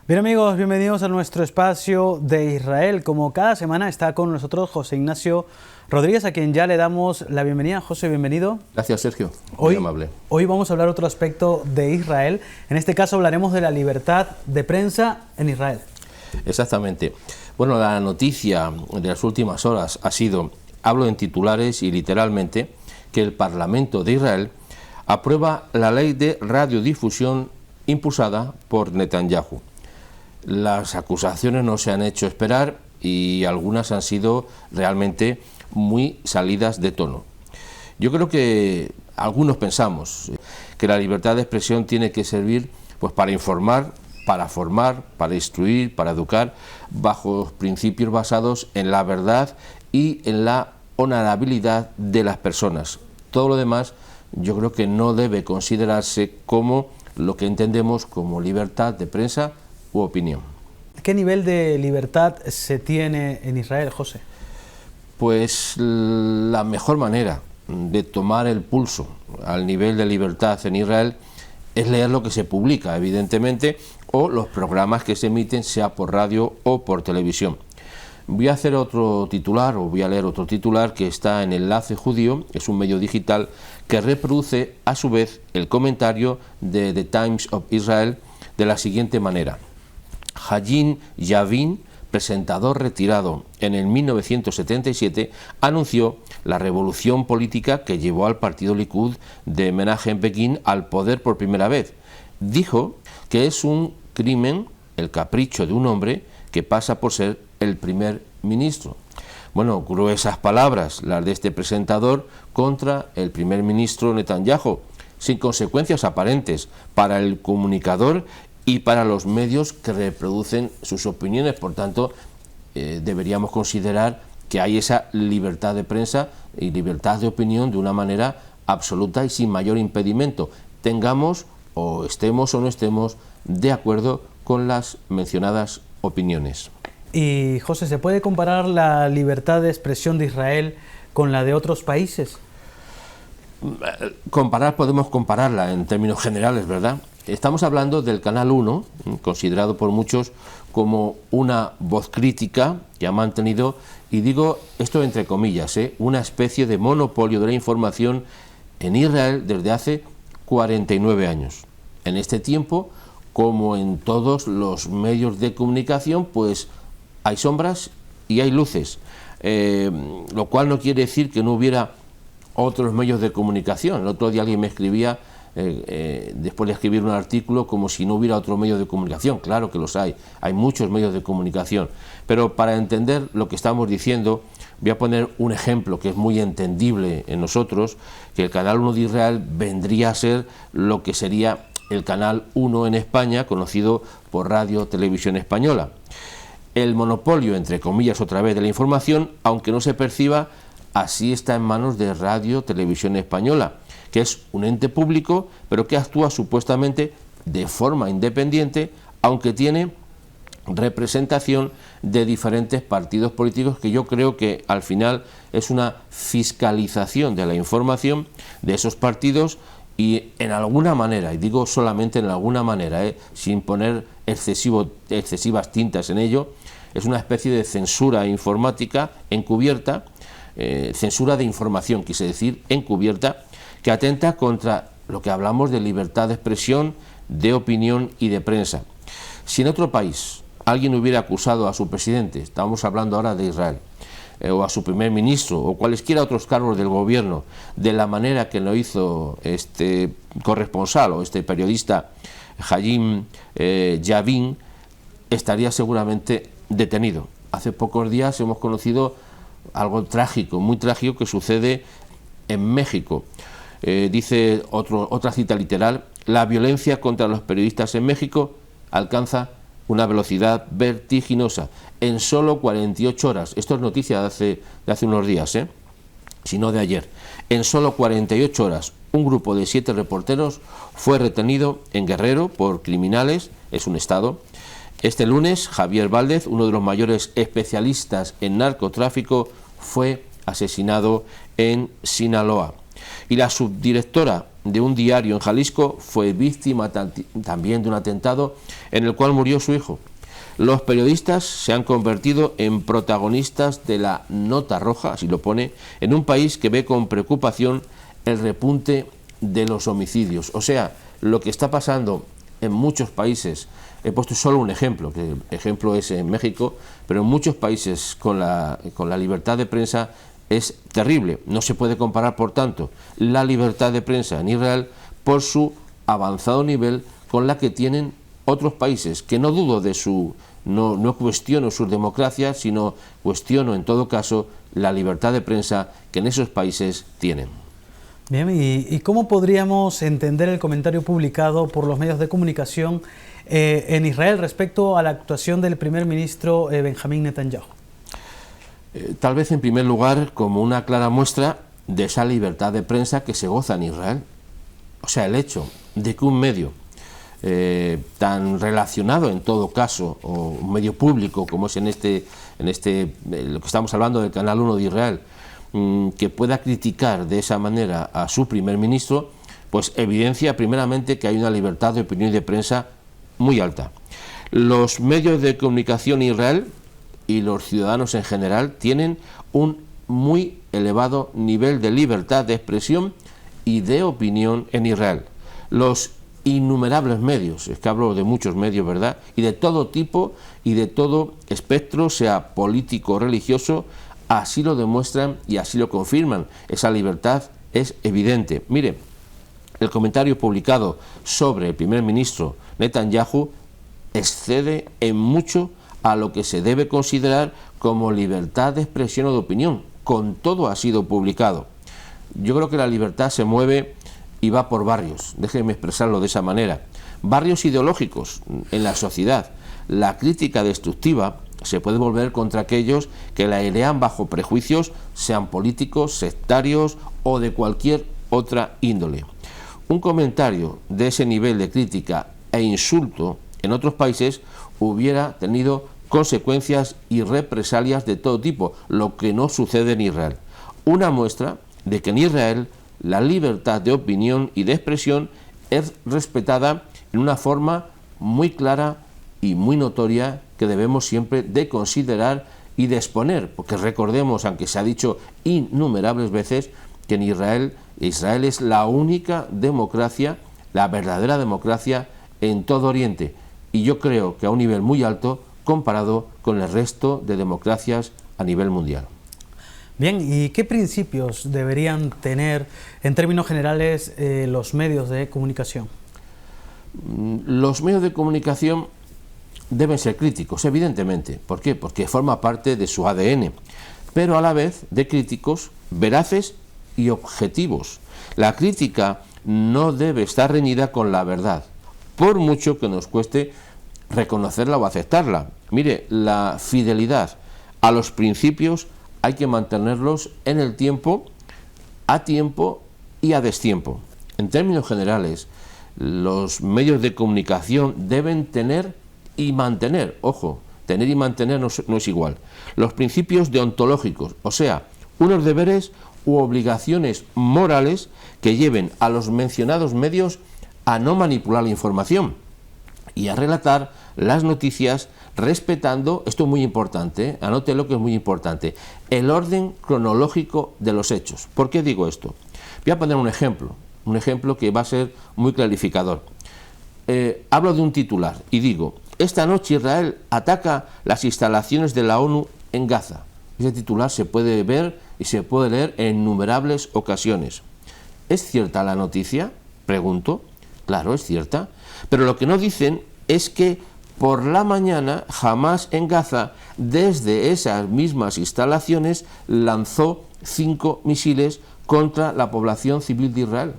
Bien amigos, bienvenidos a nuestro espacio de Israel. Como cada semana está con nosotros José Ignacio Rodríguez, a quien ya le damos la bienvenida. José, bienvenido. Gracias, Sergio. Muy amable. Hoy vamos a hablar otro aspecto de Israel. En este caso hablaremos de la libertad de prensa en Israel. Exactamente. Bueno, la noticia de las últimas horas ha sido, hablo en titulares y literalmente, que el Parlamento de Israel aprueba la ley de radiodifusión impulsada por Netanyahu. Las acusaciones no se han hecho esperar y algunas han sido realmente muy salidas de tono. Yo creo que algunos pensamos que la libertad de expresión tiene que servir pues para informar, para formar, para instruir, para educar, bajo principios basados en la verdad y en la honorabilidad de las personas. Todo lo demás yo creo que no debe considerarse como lo que entendemos como libertad de prensa u opinión. ¿Qué nivel de libertad se tiene en Israel, José? Pues la mejor manera de tomar el pulso al nivel de libertad en Israel es leer lo que se publica, evidentemente, o los programas que se emiten, sea por radio o por televisión. Voy a hacer otro titular, o voy a leer otro titular que está en Enlace Judío, es un medio digital que reproduce a su vez el comentario de The Times of Israel de la siguiente manera. Hajin Yavin, presentador retirado en el 1977, anunció la revolución política que llevó al partido Likud de Menachem Begin al poder por primera vez. Dijo que es un crimen el capricho de un hombre que pasa por ser el primer ministro. Bueno, gruesas palabras las de este presentador contra el primer ministro Netanyahu, sin consecuencias aparentes para el comunicador y para los medios que reproducen sus opiniones. Por tanto, deberíamos considerar que hay esa libertad de prensa y libertad de opinión de una manera absoluta y sin mayor impedimento, tengamos o estemos o no estemos de acuerdo con las mencionadas opiniones. Y José, ¿se puede comparar la libertad de expresión de Israel con la de otros países? Podemos compararla en términos generales, ¿verdad? Estamos hablando del Canal 1, considerado por muchos como una voz crítica que ha mantenido, y digo esto entre comillas, una especie de monopolio de la información en Israel desde hace 49 años. En este tiempo, como en todos los medios de comunicación, pues hay sombras y hay luces, lo cual no quiere decir que no hubiera otros medios de comunicación. El otro día alguien me escribía, después de escribir un artículo, como si no hubiera otro medio de comunicación. Claro que los hay muchos medios de comunicación, pero para entender lo que estamos diciendo, voy a poner un ejemplo que es muy entendible en nosotros, que el Canal 1 de Israel vendría a ser lo que sería el Canal 1 en España, conocido por Radio Televisión Española. El monopolio, entre comillas, otra vez, de la información, aunque no se perciba, así está en manos de Radio Televisión Española, que es un ente público, pero que actúa supuestamente de forma independiente, aunque tiene representación de diferentes partidos políticos, que yo creo que al final es una fiscalización de la información de esos partidos y en alguna manera, y digo solamente en alguna manera, sin poner excesivas tintas en ello, es una especie de censura informática encubierta, censura de información, quise decir, encubierta, que atenta contra lo que hablamos de libertad de expresión, de opinión y de prensa. Si en otro país alguien hubiera acusado a su presidente, estamos hablando ahora de Israel, o a su primer ministro, o cualesquiera otros cargos del gobierno, de la manera que lo hizo este corresponsal o este periodista Hajin Yavin, estaría seguramente detenido. Hace pocos días hemos conocido algo trágico, muy trágico, que sucede en México. Dice otra cita literal: la violencia contra los periodistas en México alcanza una velocidad vertiginosa. En solo 48 horas, esto es noticia de hace unos días, sino de ayer, en solo 48 horas, un grupo de 7 reporteros fue retenido en Guerrero por criminales, es un estado. Este lunes, Javier Valdez, uno de los mayores especialistas en narcotráfico, fue asesinado en Sinaloa. Y la subdirectora de un diario en Jalisco fue víctima también de un atentado en el cual murió su hijo. Los periodistas se han convertido en protagonistas de la nota roja, así lo pone, en un país que ve con preocupación el repunte de los homicidios. O sea, lo que está pasando en muchos países, he puesto solo un ejemplo, que el ejemplo es en México, pero en muchos países con la libertad de prensa es terrible. No se puede comparar, por tanto, la libertad de prensa en Israel por su avanzado nivel con la que tienen otros países, que no dudo de su, no cuestiono sus democracias, sino cuestiono en todo caso la libertad de prensa que en esos países tienen. Bien, ¿y cómo podríamos entender el comentario publicado por los medios de comunicación en Israel respecto a la actuación del primer ministro Benjamín Netanyahu? Tal vez en primer lugar como una clara muestra de esa libertad de prensa que se goza en Israel. O sea, el hecho de que un medio tan relacionado en todo caso, o un medio público como es en lo que estamos hablando del Canal 1 de Israel, que pueda criticar de esa manera a su primer ministro, pues evidencia primeramente que hay una libertad de opinión y de prensa muy alta. Los medios de comunicación en Israel y los ciudadanos en general tienen un muy elevado nivel de libertad de expresión y de opinión en Israel. Los innumerables medios, es que hablo de muchos medios, ¿verdad?, y de todo tipo y de todo espectro, sea político o religioso, así lo demuestran y así lo confirman. Esa libertad es evidente. Mire, el comentario publicado sobre el primer ministro Netanyahu excede en mucho a lo que se debe considerar como libertad de expresión o de opinión. Con todo ha sido publicado. Yo creo que la libertad se mueve y va por barrios, déjenme expresarlo de esa manera, barrios ideológicos en la sociedad. La crítica destructiva se puede volver contra aquellos que la airean bajo prejuicios, sean políticos, sectarios o de cualquier otra índole. Un comentario de ese nivel de crítica e insulto en otros países hubiera tenido consecuencias y represalias de todo tipo, lo que no sucede en Israel. Una muestra de que en Israel la libertad de opinión y de expresión es respetada en una forma muy clara y muy notoria que debemos siempre de considerar y de exponer, porque recordemos, aunque se ha dicho innumerables veces, que en Israel es la única democracia, la verdadera democracia en todo Oriente, y yo creo que a un nivel muy alto comparado con el resto de democracias a nivel mundial. Bien, ¿y qué principios deberían tener en términos generales los medios de comunicación? Los medios de comunicación deben ser críticos, evidentemente. ¿Por qué? Porque forma parte de su ADN, pero a la vez de críticos veraces y objetivos. La crítica no debe estar reñida con la verdad, por mucho que nos cueste reconocerla o aceptarla. Mire, la fidelidad a los principios hay que mantenerlos en el tiempo, a tiempo y a destiempo. En términos generales, los medios de comunicación deben tener y mantener, ojo, tener y mantener no es igual, los principios deontológicos, o sea, unos deberes u obligaciones morales que lleven a los mencionados medios a no manipular la información y a relatar las noticias respetando, esto es muy importante, anótelo que es muy importante, el orden cronológico de los hechos. ¿Por qué digo esto? Voy a poner un ejemplo que va a ser muy clarificador. Hablo de un titular y digo, esta noche Israel ataca las instalaciones de la ONU en Gaza. Ese titular se puede ver y se puede leer en innumerables ocasiones. ¿Es cierta la noticia? Pregunto. Claro, es cierta. Pero lo que no dicen es que por la mañana Hamás en Gaza, desde esas mismas instalaciones, lanzó 5 misiles contra la población civil de Israel.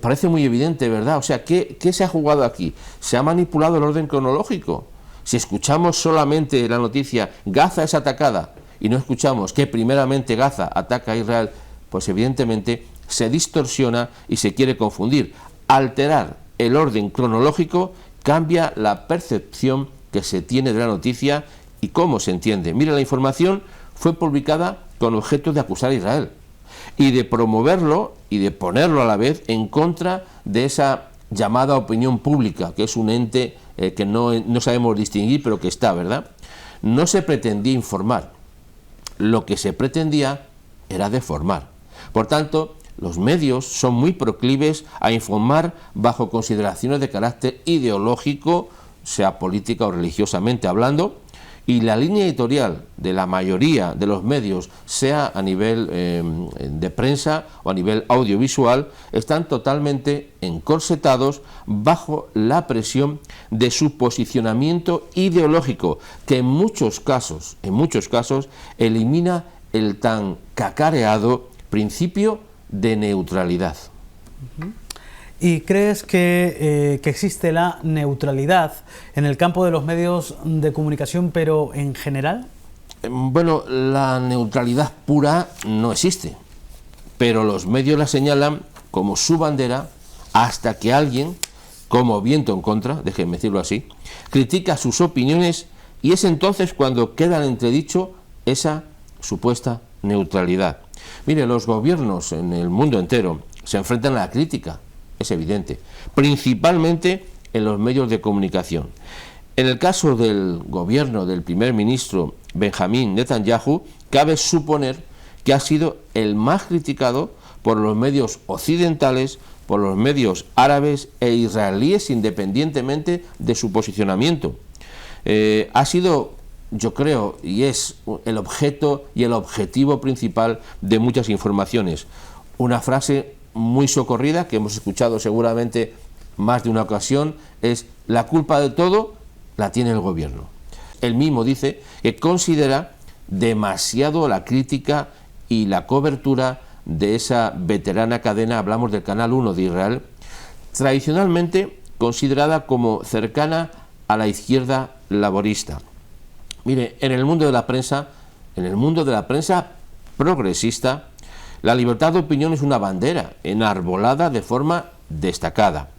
Parece muy evidente, ¿verdad? O sea, ¿qué se ha jugado aquí? Se ha manipulado el orden cronológico. Si escuchamos solamente la noticia Gaza es atacada y no escuchamos que primeramente Gaza ataca a Israel, pues evidentemente se distorsiona y se quiere confundir. Alterar el orden cronológico cambia la percepción que se tiene de la noticia y cómo se entiende. Mira, la información fue publicada con objeto de acusar a Israel, y de promoverlo y de ponerlo a la vez en contra de esa llamada opinión pública, que es un ente que no sabemos distinguir, pero que está, ¿verdad? No se pretendía informar, lo que se pretendía era deformar. Por tanto, los medios son muy proclives a informar bajo consideraciones de carácter ideológico, sea política o religiosamente hablando, y la línea editorial de la mayoría de los medios, sea a nivel de prensa o a nivel audiovisual, están totalmente encorsetados bajo la presión de su posicionamiento ideológico, que en muchos casos elimina el tan cacareado principio de neutralidad. ¿Y crees que existe la neutralidad en el campo de los medios de comunicación, pero en general? Bueno, la neutralidad pura no existe, pero los medios la señalan como su bandera hasta que alguien, como viento en contra, déjenme decirlo así, critica sus opiniones, y es entonces cuando queda en entredicho esa supuesta neutralidad. Mire, los gobiernos en el mundo entero se enfrentan a la crítica, es evidente, principalmente en los medios de comunicación. En el caso del gobierno del primer ministro Benjamín Netanyahu, cabe suponer que ha sido el más criticado por los medios occidentales, por los medios árabes e israelíes, independientemente de su posicionamiento. Ha sido, yo creo, y es el objeto y el objetivo principal de muchas informaciones. Una frase muy socorrida, que hemos escuchado seguramente más de una ocasión, es: la culpa de todo la tiene el gobierno. Él mismo dice que considera demasiado la crítica y la cobertura de esa veterana cadena, hablamos del Canal 1 de Israel, tradicionalmente considerada como cercana a la izquierda laborista. Mire, en el mundo de la prensa progresista, la libertad de opinión es una bandera enarbolada de forma destacada,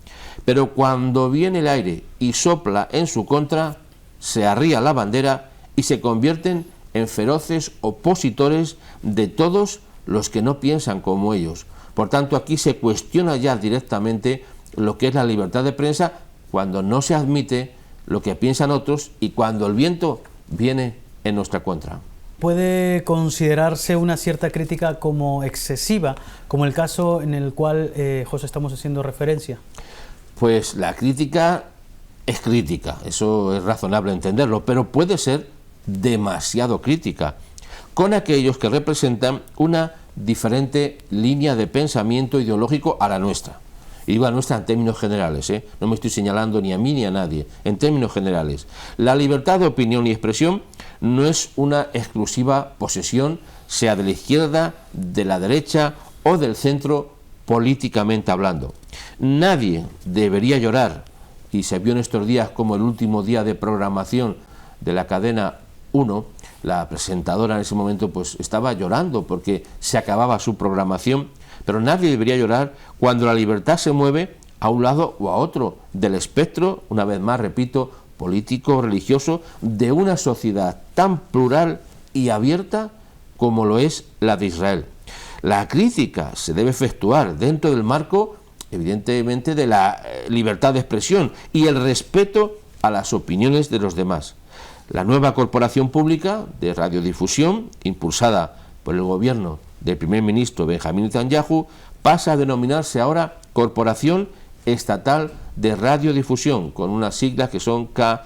pero cuando viene el aire y sopla en su contra, se arría la bandera y se convierten en feroces opositores de todos los que no piensan como ellos. Por tanto, aquí se cuestiona ya directamente lo que es la libertad de prensa cuando no se admite lo que piensan otros y cuando el viento viene en nuestra contra. ¿Puede considerarse una cierta crítica como excesiva, como el caso en el cual, José, estamos haciendo referencia? Pues la crítica es crítica, eso es razonable entenderlo, pero puede ser demasiado crítica con aquellos que representan una diferente línea de pensamiento ideológico a la nuestra. Y digo a nuestra en términos generales, no me estoy señalando ni a mí ni a nadie, en términos generales. La libertad de opinión y expresión no es una exclusiva posesión, sea de la izquierda, de la derecha o del centro, políticamente hablando. Nadie debería llorar, y se vio en estos días como el último día de programación de la cadena 1, la presentadora en ese momento pues estaba llorando porque se acababa su programación, pero nadie debería llorar cuando la libertad se mueve a un lado o a otro del espectro, una vez más repito, político, religioso, de una sociedad tan plural y abierta como lo es la de Israel. La crítica se debe efectuar dentro del marco, evidentemente, de la libertad de expresión y el respeto a las opiniones de los demás. La nueva corporación pública de radiodifusión, impulsada por el gobierno del primer ministro Benjamín Netanyahu, pasa a denominarse ahora Corporación Estatal de Radiodifusión, con unas siglas que son CAN,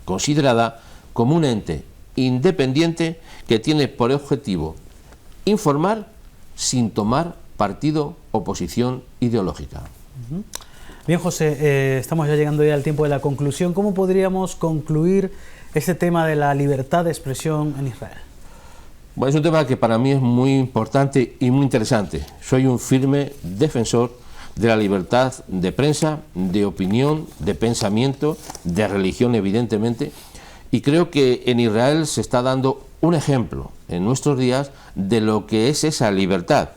considerada como un ente independiente que tiene por objetivo informar sin tomar partido o posición ideológica. Bien, José, estamos ya llegando ya al tiempo de la conclusión. ¿Cómo podríamos concluir este tema de la libertad de expresión en Israel? Bueno, es un tema que para mí es muy importante y muy interesante. Soy un firme defensor de la libertad de prensa, de opinión, de pensamiento, de religión, evidentemente, y creo que en Israel se está dando un ejemplo en nuestros días de lo que es esa libertad.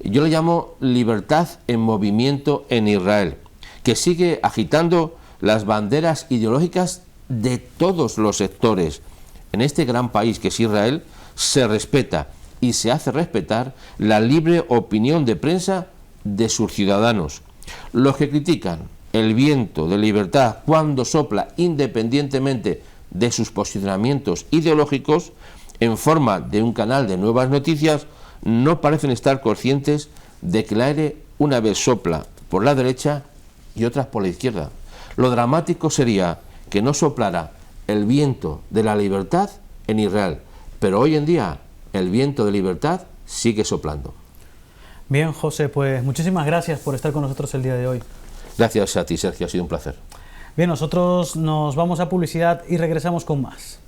Yo le llamo libertad en movimiento en Israel, que sigue agitando las banderas ideológicas de todos los sectores. En este gran país que es Israel, se respeta y se hace respetar la libre opinión de prensa de sus ciudadanos. Los que critican el viento de libertad cuando sopla independientemente de sus posicionamientos ideológicos en forma de un canal de nuevas noticias no parecen estar conscientes de que el aire una vez sopla por la derecha y otras por la izquierda. Lo dramático sería que no soplara el viento de la libertad en Israel, pero hoy en día el viento de libertad sigue soplando. Bien, José, pues muchísimas gracias por estar con nosotros el día de hoy. Gracias a ti, Sergio, ha sido un placer. Bien, nosotros nos vamos a publicidad y regresamos con más.